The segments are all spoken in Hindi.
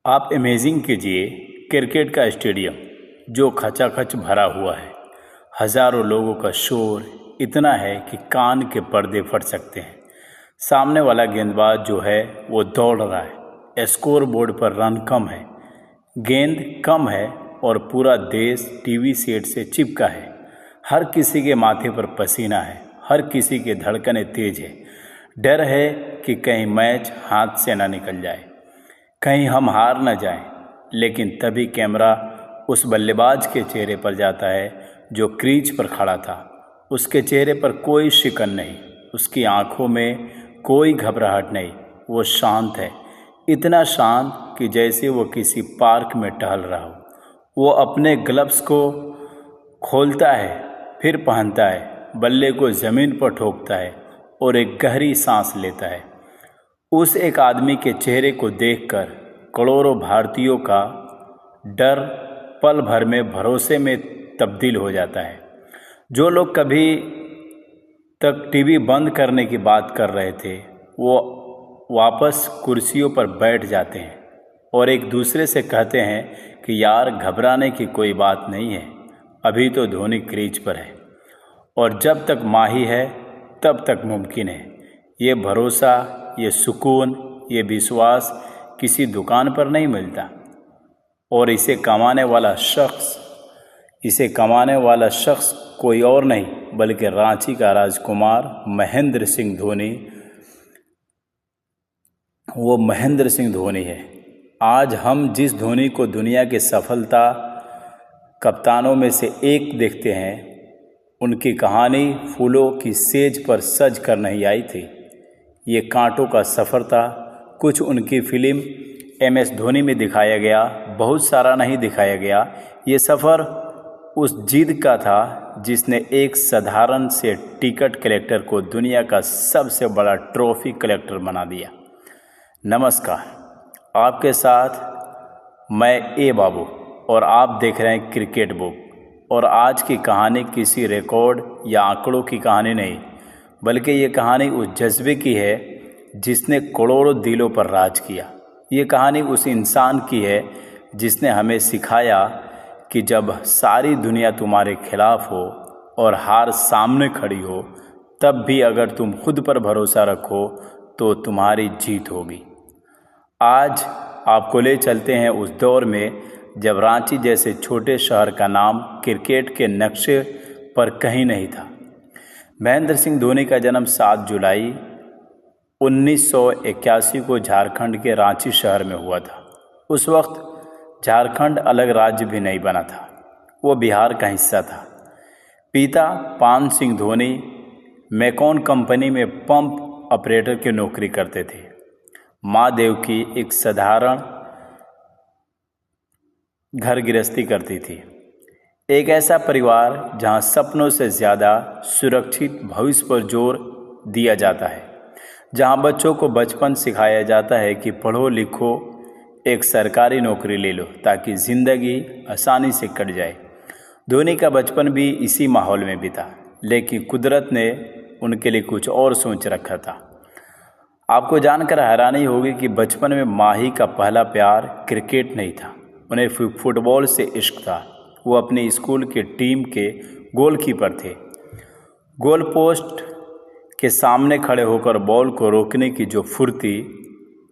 आप इमेजिन कीजिए क्रिकेट का स्टेडियम जो खचाखच भरा हुआ है। हजारों लोगों का शोर इतना है कि कान के पर्दे फट सकते हैं। सामने वाला गेंदबाज जो है वो दौड़ रहा है, स्कोर बोर्ड पर रन कम है, गेंद कम है और पूरा देश टीवी सेट से चिपका है। हर किसी के माथे पर पसीना है, हर किसी की धड़कनें तेज है। डर है कि कहीं मैच हाथ से ना निकल जाए, कहीं हम हार न जाएं। लेकिन तभी कैमरा उस बल्लेबाज के चेहरे पर जाता है जो क्रीज पर खड़ा था। उसके चेहरे पर कोई शिकन नहीं, उसकी आंखों में कोई घबराहट नहीं। वो शांत है, इतना शांत कि जैसे वो किसी पार्क में टहल रहा हो। वो अपने ग्लव्स को खोलता है, फिर पहनता है, बल्ले को ज़मीन पर ठोकता है और एक गहरी सांस लेता है। उस एक आदमी के चेहरे को देखकर करोड़ों भारतीयों का डर पल भर में भरोसे में तब्दील हो जाता है। जो लोग कभी तक टीवी बंद करने की बात कर रहे थे, वो वापस कुर्सियों पर बैठ जाते हैं और एक दूसरे से कहते हैं कि यार घबराने की कोई बात नहीं है, अभी तो धोनी क्रीज पर है और जब तक माही है तब तक मुमकिन है। ये भरोसा, ये सुकून, ये विश्वास किसी दुकान पर नहीं मिलता। और इसे कमाने वाला शख्स कोई और नहीं बल्कि रांची का राजकुमार महेंद्र सिंह धोनी। वो महेंद्र सिंह धोनी है। आज हम जिस धोनी को दुनिया के सफलता कप्तानों में से एक देखते हैं, उनकी कहानी फूलों की सेज पर सज कर नहीं आई थी। ये कांटों का सफ़र था। कुछ उनकी फिल्म MS धोनी में दिखाया गया, बहुत सारा नहीं दिखाया गया। ये सफ़र उस जिद का था जिसने एक साधारण से टिकट कलेक्टर को दुनिया का सबसे बड़ा ट्रॉफी कलेक्टर बना दिया। नमस्कार, आपके साथ मैं ए बाबू और आप देख रहे हैं क्रिकेट बुक। और आज की कहानी किसी रिकॉर्ड या आंकड़ों की कहानी नहीं, बल्कि ये कहानी उस जज्बे की है जिसने करोड़ों दिलों पर राज किया। ये कहानी उस इंसान की है जिसने हमें सिखाया कि जब सारी दुनिया तुम्हारे खिलाफ हो और हार सामने खड़ी हो, तब भी अगर तुम खुद पर भरोसा रखो तो तुम्हारी जीत होगी। आज आपको ले चलते हैं उस दौर में जब रांची जैसे छोटे शहर का नाम क्रिकेट के नक्शे पर कहीं नहीं था। महेंद्र सिंह धोनी का जन्म 7 जुलाई 1981 को झारखंड के रांची शहर में हुआ था। उस वक्त झारखंड अलग राज्य भी नहीं बना था, वो बिहार का हिस्सा था। पिता पान सिंह धोनी मैकॉन कंपनी में पंप ऑपरेटर की नौकरी करते थे। माँ देवकी एक साधारण घर गृहस्थी करती थी। एक ऐसा परिवार जहाँ सपनों से ज़्यादा सुरक्षित भविष्य पर जोर दिया जाता है, जहाँ बच्चों को बचपन सिखाया जाता है कि पढ़ो लिखो, एक सरकारी नौकरी ले लो ताकि ज़िंदगी आसानी से कट जाए। धोनी का बचपन भी इसी माहौल में बीता, लेकिन कुदरत ने उनके लिए कुछ और सोच रखा था। आपको जानकर हैरानी होगी कि बचपन में माही का पहला प्यार क्रिकेट नहीं था, उन्हें फुटबॉल से इश्क था। वो अपनी स्कूल के टीम के गोलकीपर थे। गोल पोस्ट के सामने खड़े होकर बॉल को रोकने की जो फुर्ती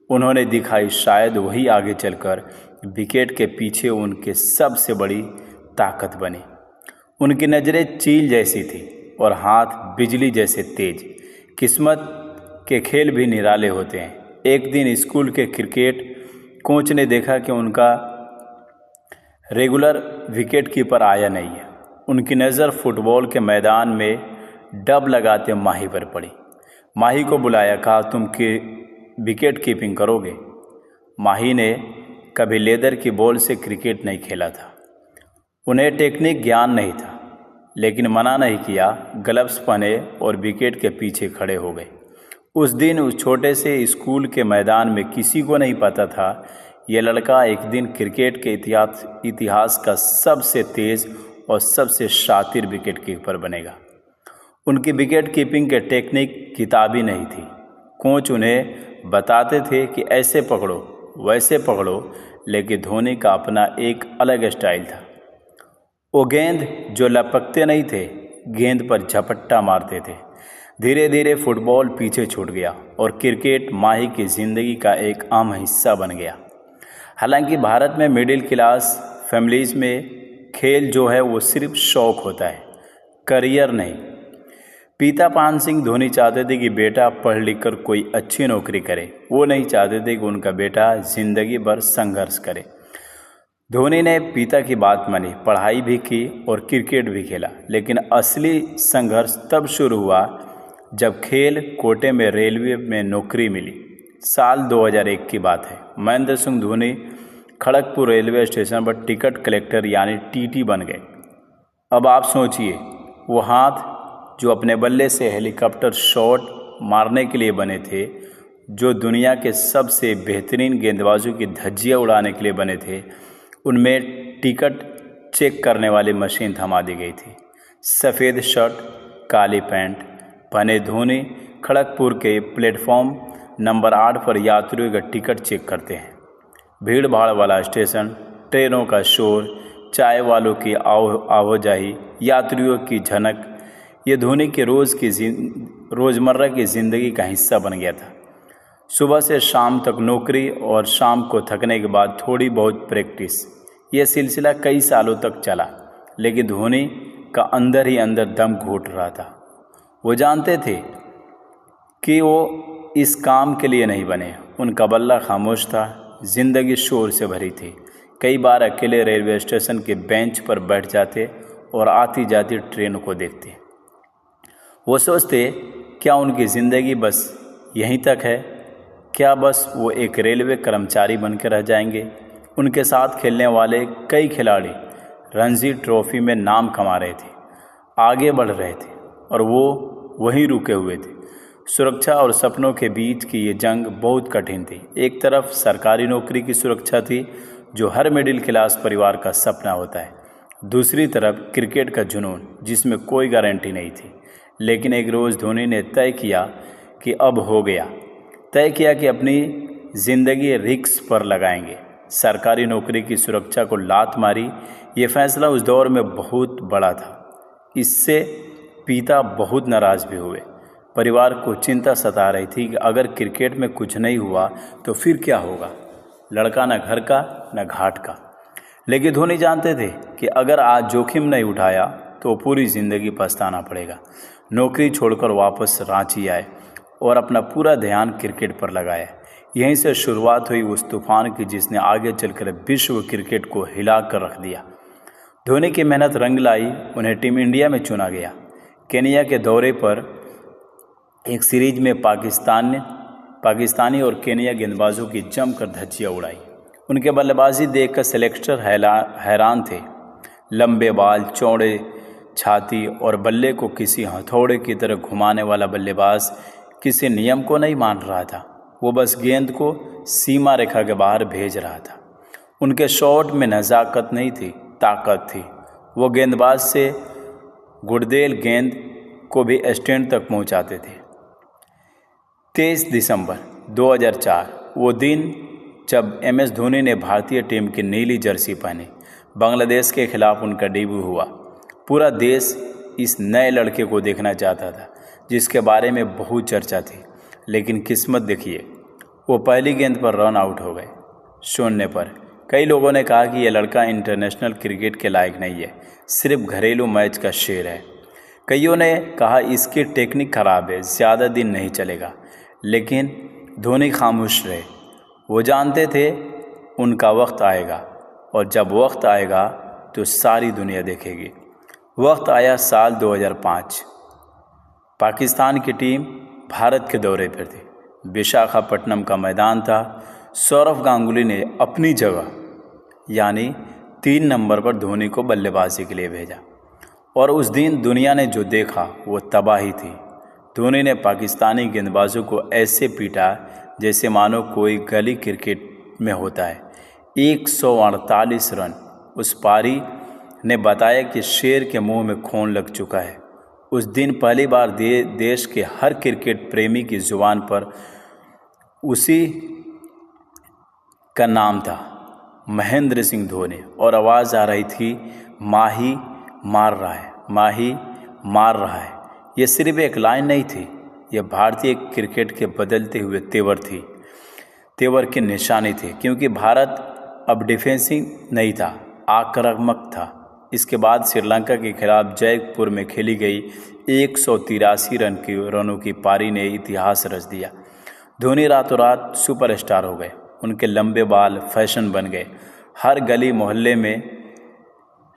उन्होंने दिखाई, शायद वही आगे चलकर विकेट के पीछे उनके सबसे बड़ी ताकत बनी। उनकी नज़रें चील जैसी थी और हाथ बिजली जैसे तेज। किस्मत के खेल भी निराले होते हैं। एक दिन स्कूल के क्रिकेट कोच ने देखा कि उनका रेगुलर विकेट कीपर आया नहीं है। उनकी नज़र फुटबॉल के मैदान में डब लगाते माही पर पड़ी। माही को बुलाया, कहा तुम विकेट कीपिंग करोगे। माही ने कभी लेदर की बॉल से क्रिकेट नहीं खेला था, उन्हें टेक्निक ज्ञान नहीं था, लेकिन मना नहीं किया। ग्लव्स पहने और विकेट के पीछे खड़े हो गए। उस दिन उस छोटे से स्कूल के मैदान में किसी को नहीं पता था यह लड़का एक दिन क्रिकेट के इतिहास का सबसे तेज और सबसे शातिर विकेट कीपर बनेगा। उनकी विकेट कीपिंग के टेक्निक किताबी नहीं थी। कोच उन्हें बताते थे कि ऐसे पकड़ो, वैसे पकड़ो, लेकिन धोनी का अपना एक अलग स्टाइल था। वो गेंद जो लपकते नहीं थे, गेंद पर झपट्टा मारते थे। धीरे धीरे फुटबॉल पीछे छूट गया और क्रिकेट माही की ज़िंदगी का एक अहम हिस्सा बन गया। हालांकि भारत में मिडिल क्लास फैमिलीज़ में खेल जो है वो सिर्फ शौक़ होता है, करियर नहीं। पिता पान सिंह धोनी चाहते थे कि बेटा पढ़ लिख कर कोई अच्छी नौकरी करे। वो नहीं चाहते थे कि उनका बेटा ज़िंदगी भर संघर्ष करे। धोनी ने पिता की बात मानी, पढ़ाई भी की और क्रिकेट भी खेला। लेकिन असली संघर्ष तब शुरू हुआ जब खेल कोटे में रेलवे में नौकरी मिली। साल 2001 की बात है। महेंद्र सिंह धोनी खड़गपुर रेलवे स्टेशन पर टिकट कलेक्टर यानी टीटी बन गए। अब आप सोचिए, वो हाथ जो अपने बल्ले से हेलीकॉप्टर शॉट मारने के लिए बने थे, जो दुनिया के सबसे बेहतरीन गेंदबाजों की धज्जियां उड़ाने के लिए बने थे, उनमें टिकट चेक करने वाली मशीन थमा दी गई थी। सफ़ेद शर्ट, काली पैंट पहने धोनी खड़गपुर के प्लेटफॉर्म नंबर 8 पर यात्रियों का टिकट चेक करते हैं। भीड़ भाड़ वाला स्टेशन, ट्रेनों का शोर, चाय वालों की आवाजाही, यात्रियों की झनक, ये धोनी के रोज़मर्रा की ज़िंदगी का हिस्सा बन गया था। सुबह से शाम तक नौकरी और शाम को थकने के बाद थोड़ी बहुत प्रैक्टिस। ये सिलसिला कई सालों तक चला, लेकिन धोनी का अंदर ही अंदर दम घुट रहा था। वो जानते थे कि वो इस काम के लिए नहीं बने। उनका बल्ला खामोश था, ज़िंदगी शोर से भरी थी। कई बार अकेले रेलवे स्टेशन के बेंच पर बैठ जाते और आती जाती ट्रेन को देखते। वो सोचते, क्या उनकी ज़िंदगी बस यहीं तक है? क्या बस वो एक रेलवे कर्मचारी बनकर रह जाएंगे? उनके साथ खेलने वाले कई खिलाड़ी रणजी ट्रॉफी में नाम कमा रहे थे, आगे बढ़ रहे थे, और वो वहीं रुके हुए थे। सुरक्षा और सपनों के बीच की ये जंग बहुत कठिन थी। एक तरफ सरकारी नौकरी की सुरक्षा थी, जो हर मिडिल क्लास परिवार का सपना होता है। दूसरी तरफ क्रिकेट का जुनून, जिसमें कोई गारंटी नहीं थी। लेकिन एक रोज़ धोनी ने तय किया कि अब हो गया। तय किया कि अपनी ज़िंदगी रिस्क पर लगाएंगे। सरकारी नौकरी की सुरक्षा को लात मारी। ये फैसला उस दौर में बहुत बड़ा था। इससे पिता बहुत नाराज़ भी हुए। परिवार को चिंता सता रही थी कि अगर क्रिकेट में कुछ नहीं हुआ तो फिर क्या होगा। लड़का न घर का न घाट का। लेकिन धोनी जानते थे कि अगर आज जोखिम नहीं उठाया तो पूरी ज़िंदगी पछताना पड़ेगा। नौकरी छोड़कर वापस रांची आए और अपना पूरा ध्यान क्रिकेट पर लगाया। यहीं से शुरुआत हुई उस तूफान की जिसने आगे चलकर विश्व क्रिकेट को हिला कर रख दिया। धोनी की मेहनत रंग लाई। उन्हें टीम इंडिया में चुना गया। केनिया के दौरे पर एक सीरीज में पाकिस्तानी और केनिया गेंदबाजों की जमकर धज्जियां उड़ाई। उनके बल्लेबाजी देखकर सेलेक्टर हैरान थे। लंबे बाल, चौड़े छाती और बल्ले को किसी हथौड़े की तरह घुमाने वाला बल्लेबाज किसी नियम को नहीं मान रहा था। वो बस गेंद को सीमा रेखा के बाहर भेज रहा था। उनके शॉट में नज़ाकत नहीं थी, ताकत थी। वो गेंदबाज से गुड़देल गेंद को भी स्टैंड तक पहुंचाते थे। 23 दिसंबर 2004 वो दिन जब MS धोनी ने भारतीय टीम की नीली जर्सी पहनी। बांग्लादेश के खिलाफ उनका डेब्यू हुआ। पूरा देश इस नए लड़के को देखना चाहता था, जिसके बारे में बहुत चर्चा थी। लेकिन किस्मत देखिए, वो पहली गेंद पर रन आउट हो गए, शून्य पर। कई लोगों ने कहा कि यह लड़का इंटरनेशनल क्रिकेट के लायक नहीं है, सिर्फ घरेलू मैच का शेर है। कईयों ने कहा इसकी टेक्निक खराब है, ज़्यादा दिन नहीं चलेगा। लेकिन धोनी खामोश रहे। वो जानते थे उनका वक्त आएगा, और जब वक्त आएगा तो सारी दुनिया देखेगी। वक्त आया साल 2005। पाकिस्तान की टीम भारत के दौरे पर थी। विशाखापट्टनम का मैदान था। सौरव गांगुली ने अपनी जगह यानी 3 नंबर पर धोनी को बल्लेबाजी के लिए भेजा, और उस दिन दुनिया ने जो देखा वो तबाही थी। धोनी ने पाकिस्तानी गेंदबाजों को ऐसे पीटा जैसे मानो कोई गली क्रिकेट में होता है। 148 रन। उस पारी ने बताया कि शेर के मुंह में खून लग चुका है। उस दिन पहली बार देश के हर क्रिकेट प्रेमी की जुबान पर उसी का नाम था। महेंद्र सिंह धोनी, और आवाज़ आ रही थी माही मार रहा है, माही मार रहा है। ये सिर्फ एक लाइन नहीं थी, यह भारतीय क्रिकेट के बदलते हुए तेवर की निशानी थी, क्योंकि भारत अब डिफेंसिंग नहीं था, आक्रामक था। इसके बाद श्रीलंका के खिलाफ जयपुर में खेली गई 183 रनों की पारी ने इतिहास रच दिया। धोनी रातों रात सुपरस्टार हो गए, उनके लंबे बाल फैशन बन गए। हर गली मोहल्ले में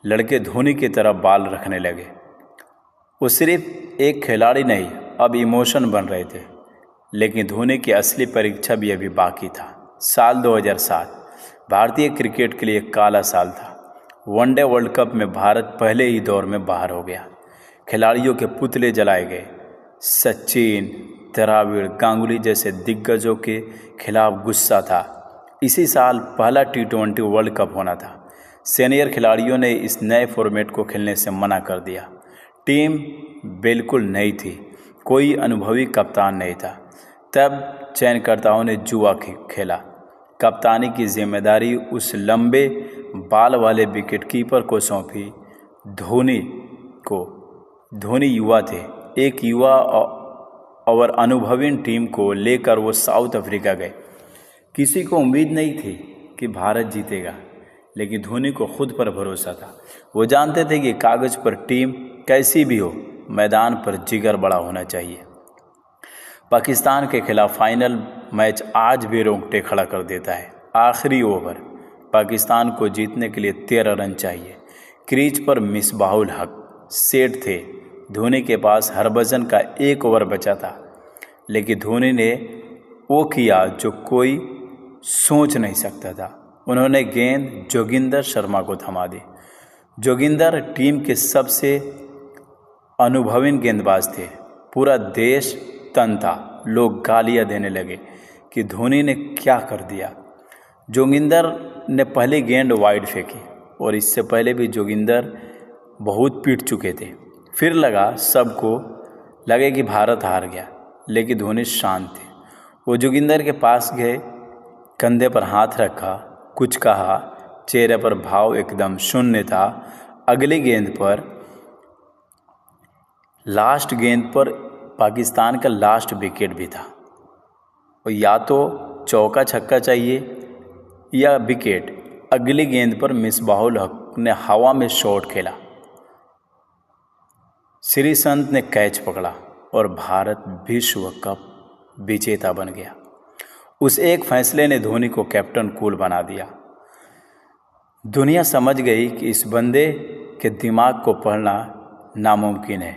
लड़के धोनी की तरफ बाल रखने लगे। वो सिर्फ एक खिलाड़ी नहीं, अब इमोशन बन रहे थे। लेकिन धोनी की असली परीक्षा भी अभी बाकी था। साल 2007 भारतीय क्रिकेट के लिए काला साल था। वनडे वर्ल्ड कप में भारत पहले ही दौर में बाहर हो गया। खिलाड़ियों के पुतले जलाए गए। सचिन, द्रविड़, गांगुली जैसे दिग्गजों के खिलाफ गुस्सा था। इसी साल पहला T20 वर्ल्ड कप होना था। सीनियर खिलाड़ियों ने इस नए फॉर्मेट को खेलने से मना कर दिया। टीम बिल्कुल नई थी, कोई अनुभवी कप्तान नहीं था। तब चयनकर्ताओं ने जुआ खेला। कप्तानी की जिम्मेदारी उस लंबे बाल वाले विकेटकीपर को सौंपी धोनी युवा थे। एक युवा और अनुभवी टीम को लेकर वो साउथ अफ्रीका गए। किसी को उम्मीद नहीं थी कि भारत जीतेगा, लेकिन धोनी को खुद पर भरोसा था। वो जानते थे कि कागज़ पर टीम कैसी भी हो, मैदान पर जिगर बड़ा होना चाहिए। पाकिस्तान के खिलाफ फाइनल मैच आज भी रोंगटे खड़ा कर देता है। आखिरी ओवर, पाकिस्तान को जीतने के लिए 13 रन चाहिए। क्रीज पर मिसबाहुल हक सेट थे। धोनी के पास हरभजन का 1 ओवर बचा था, लेकिन धोनी ने वो किया जो कोई सोच नहीं सकता था। उन्होंने गेंद जोगिंदर शर्मा को थमा दी। जोगिंदर टीम के सबसे अनुभवी गेंदबाज थे। पूरा देश तन था। लोग गालियां देने लगे कि धोनी ने क्या कर दिया। जोगिंदर ने पहली गेंद वाइड फेंकी, और इससे पहले भी जोगिंदर बहुत पीट चुके थे। फिर सबको लगे कि भारत हार गया, लेकिन धोनी शांत थे। वो जोगिंदर के पास गए, कंधे पर हाथ रखा, कुछ कहा। चेहरे पर भाव एकदम शून्य था। अगली गेंद पर, लास्ट गेंद पर पाकिस्तान का लास्ट विकेट भी था। और या तो चौका छक्का चाहिए या विकेट। अगली गेंद पर मिसबाहुल हक ने हवा में शॉट खेला। श्रीसंत ने कैच पकड़ा और भारत विश्व कप विजेता बन गया। उस एक फैसले ने धोनी को कैप्टन कूल बना दिया। दुनिया समझ गई कि इस बंदे के दिमाग को पढ़ना नामुमकिन है।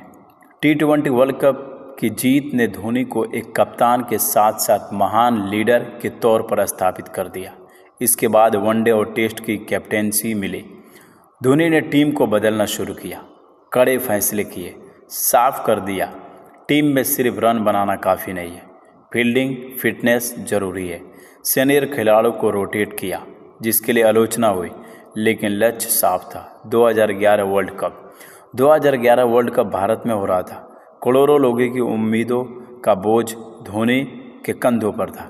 T20 वर्ल्ड कप की जीत ने धोनी को एक कप्तान के साथ साथ महान लीडर के तौर पर स्थापित कर दिया। इसके बाद वनडे और टेस्ट की कैप्टेंसी मिली। धोनी ने टीम को बदलना शुरू किया, कड़े फैसले किए, साफ कर दिया टीम में सिर्फ रन बनाना काफ़ी नहीं है, फील्डिंग फिटनेस ज़रूरी है। सीनियर खिलाड़ियों को रोटेट किया, जिसके लिए आलोचना हुई, लेकिन लक्ष्य साफ था। 2011 वर्ल्ड कप भारत में हो रहा था। करोड़ों लोगों की उम्मीदों का बोझ धोनी के कंधों पर था।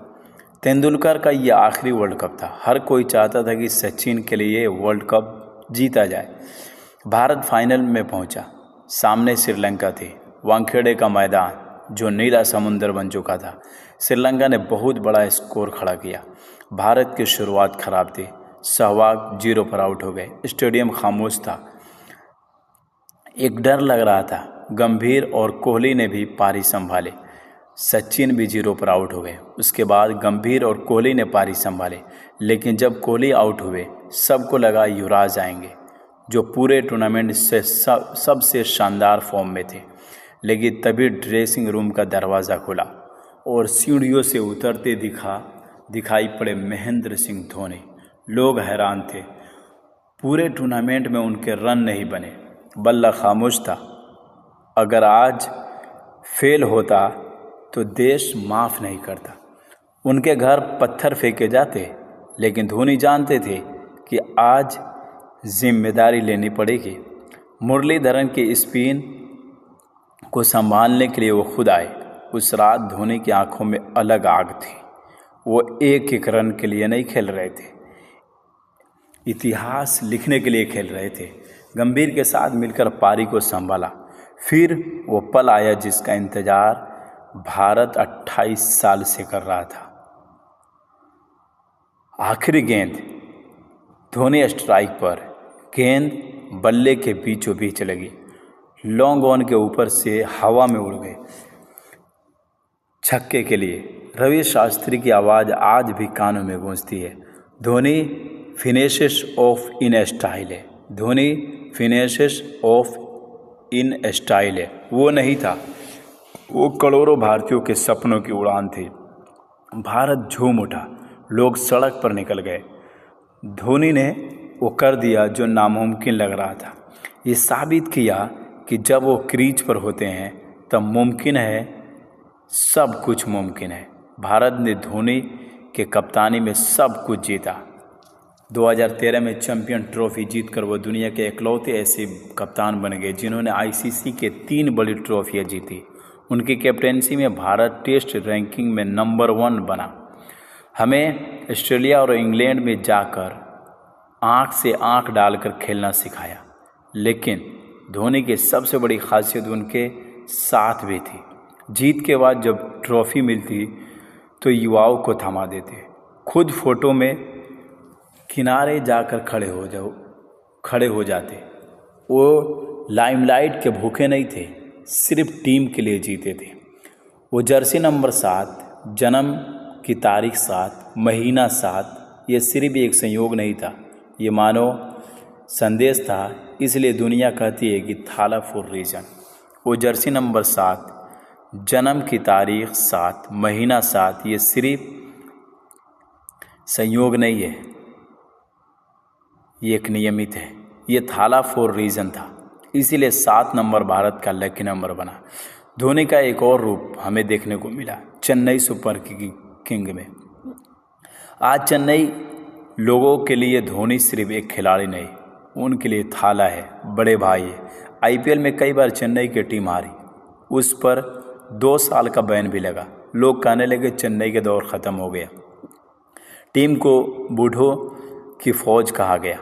तेंदुलकर का यह आखिरी वर्ल्ड कप था। हर कोई चाहता था कि सचिन के लिए वर्ल्ड कप जीता जाए। भारत फाइनल में पहुंचा। सामने श्रीलंका थी। वानखेड़े का मैदान जो नीला समुंदर बन चुका था। श्रीलंका ने बहुत बड़ा स्कोर खड़ा किया। भारत की शुरुआत खराब थी। सहवाग 0 पर आउट हो गए। स्टेडियम खामोश था। एक डर लग रहा था। गंभीर और कोहली ने भी पारी संभाले। सचिन भी 0 पर आउट हो गए। उसके बाद गंभीर और कोहली ने पारी संभाले, लेकिन जब कोहली आउट हुए सबको लगा युवराज आएंगे, जो पूरे टूर्नामेंट से सबसे शानदार फॉर्म में थे। लेकिन तभी ड्रेसिंग रूम का दरवाज़ा खुला और सीढ़ियों से उतरते दिखाई पड़े महेंद्र सिंह धोनी। लोग हैरान थे। पूरे टूर्नामेंट में उनके रन नहीं बने। बल्ला खामोश था। अगर आज फेल होता तो देश माफ़ नहीं करता। उनके घर पत्थर फेंके जाते, लेकिन धोनी जानते थे कि आज जिम्मेदारी लेनी पड़ेगी। मुरलीधरन के स्पिन को संभालने के लिए वो खुद आए। उस रात धोनी की आंखों में अलग आग थी। वो एक एक रन के लिए नहीं खेल रहे थे, इतिहास लिखने के लिए खेल रहे थे। गंभीर के साथ मिलकर पारी को संभाला। फिर वो पल आया जिसका इंतजार भारत 28 साल से कर रहा था। आखिरी गेंद, धोनी स्ट्राइक पर, गेंद बल्ले के बीचों बीच लगी, लॉन्ग ऑन के ऊपर से हवा में उड़ गए छक्के के लिए। रवि शास्त्री की आवाज़ आज भी कानों में गूंजती है। Dhoni finishes off in style है। Dhoni finishes off in style है। वो नहीं था, वो करोड़ों भारतीयों के सपनों की उड़ान थी। भारत झूम उठा, लोग सड़क पर निकल गए। धोनी ने वो कर दिया जो नामुमकिन लग रहा था। ये साबित किया कि जब वो क्रीज पर होते हैं तब मुमकिन है, सब कुछ मुमकिन है। भारत ने धोनी के कप्तानी में सब कुछ जीता। 2013 में चैंपियन ट्रॉफी जीतकर वो दुनिया के इकलौते ऐसे कप्तान बन गए जिन्होंने आईसीसी के 3 बड़ी ट्रॉफियाँ जीती। उनकी कैप्टेंसी में भारत टेस्ट रैंकिंग में नंबर 1 बना। हमें ऑस्ट्रेलिया और इंग्लैंड में जाकर आंख से आंख डालकर खेलना सिखाया। लेकिन धोनी की सबसे बड़ी खासियत उनके साथ भी थी। जीत के बाद जब ट्रॉफी मिलती तो युवाओं को थमा देते, खुद फोटो में किनारे जाकर खड़े हो जाते। वो लाइमलाइट के भूखे नहीं थे, सिर्फ टीम के लिए जीते थे। वो जर्सी नंबर 7, जन्म की तारीख 7, महीना 7, ये सिर्फ एक संयोग नहीं था, ये मानो संदेश था। इसलिए दुनिया कहती है कि थाला फॉर रीजन। वो जर्सी नंबर 7, जन्म की तारीख 7, महीना 7, ये सिर्फ संयोग नहीं है, ये एक नियमित है। ये थाला फॉर रीजन था, इसीलिए 7 नंबर भारत का लकी नंबर बना। धोनी का एक और रूप हमें देखने को मिला चेन्नई सुपर किंग में। आज चेन्नई लोगों के लिए धोनी सिर्फ एक खिलाड़ी नहीं, उनके लिए थाला है, बड़े भाई है। आईपीएल में कई बार चेन्नई की टीम हारी, उस पर 2 साल का बैन भी लगा। लोग कहने लगे चेन्नई का दौर ख़त्म हो गया, टीम को बूढ़ों की फौज कहा गया।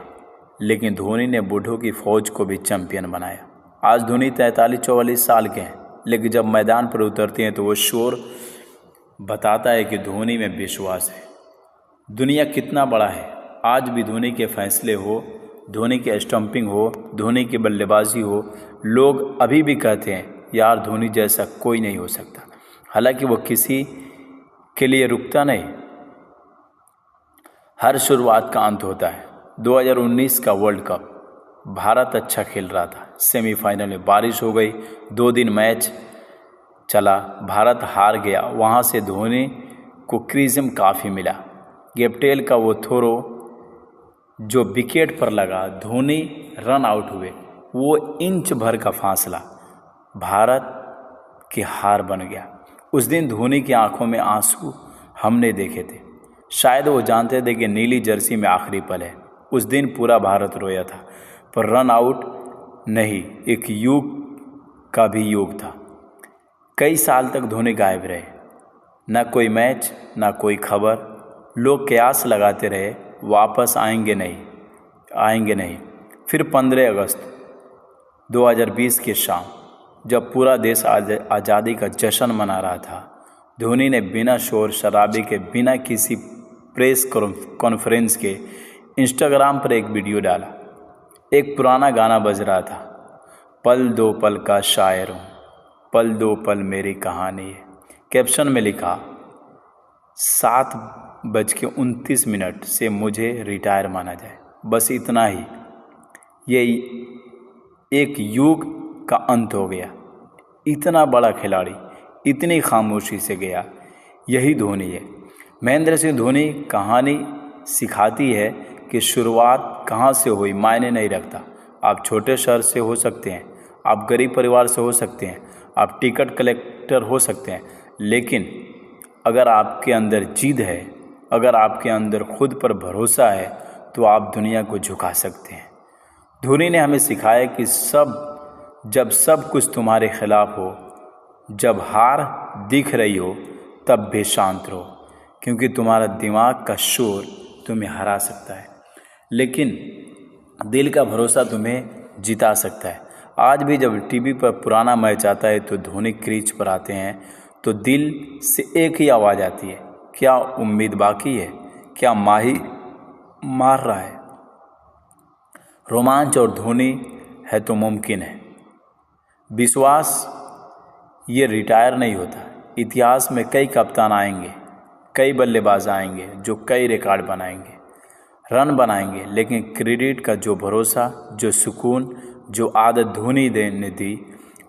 लेकिन धोनी ने बूढ़ों की फौज को भी चैंपियन बनाया। आज धोनी 43-44 साल के हैं, लेकिन जब मैदान पर उतरते हैं तो वो शोर बताता है कि धोनी में विश्वास है। दुनिया कितना बड़ा है, आज भी धोनी के फैसले हो, धोनी की स्टंपिंग हो, धोनी की बल्लेबाजी हो, लोग अभी भी कहते हैं यार धोनी जैसा कोई नहीं हो सकता। हालांकि वो किसी के लिए रुकता नहीं, हर शुरुआत का अंत होता है। 2019 का वर्ल्ड कप, भारत अच्छा खेल रहा था। सेमीफाइनल में बारिश हो गई, 2 दिन मैच चला, भारत हार गया। वहाँ से धोनी को क्रिटिसिज्म काफ़ी मिला। गैब्रिएल का वो थ्रो जो विकेट पर लगा, धोनी रन आउट हुए, वो इंच भर का फासला भारत की हार बन गया। उस दिन धोनी की आंखों में आंसू हमने देखे थे। शायद वो जानते थे कि नीली जर्सी में आखिरी पल है। उस दिन पूरा भारत रोया था, पर रन आउट नहीं, एक युग का भी युग था। कई साल तक धोनी गायब रहे, ना कोई मैच, ना कोई खबर। लोग कयास लगाते रहे वापस आएंगे नहीं। फिर 15 अगस्त 2020 की शाम, जब पूरा देश आज़ादी का जश्न मना रहा था, धोनी ने बिना शोर शराबे के, बिना किसी प्रेस कॉन्फ्रेंस के इंस्टाग्राम पर एक वीडियो डाला। एक पुराना गाना बज रहा था, पल दो पल का शायर हूँ, पल दो पल मेरी कहानी है। कैप्शन में लिखा 7:29 से मुझे रिटायर माना जाए, बस इतना ही। ये एक युग का अंत हो गया। इतना बड़ा खिलाड़ी इतनी खामोशी से गया, यही धोनी है। महेंद्र सिंह धोनी कहानी सिखाती है कि शुरुआत कहाँ से हुई मायने नहीं रखता। आप छोटे शहर से हो सकते हैं, आप गरीब परिवार से हो सकते हैं, आप टिकट कलेक्टर हो सकते हैं, लेकिन अगर आपके अंदर जिद है, अगर आपके अंदर खुद पर भरोसा है, तो आप दुनिया को झुका सकते हैं। धोनी ने हमें सिखाया कि जब सब कुछ तुम्हारे खिलाफ हो, जब हार दिख रही हो, तब भी शांत रहो, क्योंकि तुम्हारा दिमाग का शोर तुम्हें हरा सकता है, लेकिन दिल का भरोसा तुम्हें जिता सकता है। आज भी जब टीवी पर पुराना मैच आता है तो धोनी क्रीज पर आते हैं तो दिल से एक ही आवाज़ आती है, क्या उम्मीद बाकी है, क्या माही मार रहा है। रोमांच और धोनी है तो मुमकिन है। विश्वास ये रिटायर नहीं होता। इतिहास में कई कप्तान आएंगे, कई बल्लेबाज आएंगे जो कई रिकॉर्ड बनाएंगे, रन बनाएंगे, लेकिन क्रेडिट का जो भरोसा, जो सुकून, जो आदत धोनी ने दी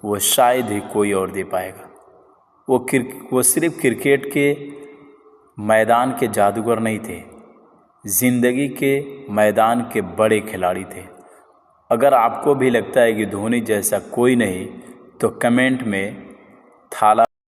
वो शायद ही कोई और दे पाएगा। वो सिर्फ क्रिकेट के मैदान के जादूगर नहीं थे, जिंदगी के मैदान के बड़े खिलाड़ी थे। अगर आपको भी लगता है कि धोनी जैसा कोई नहीं तो कमेंट में थाला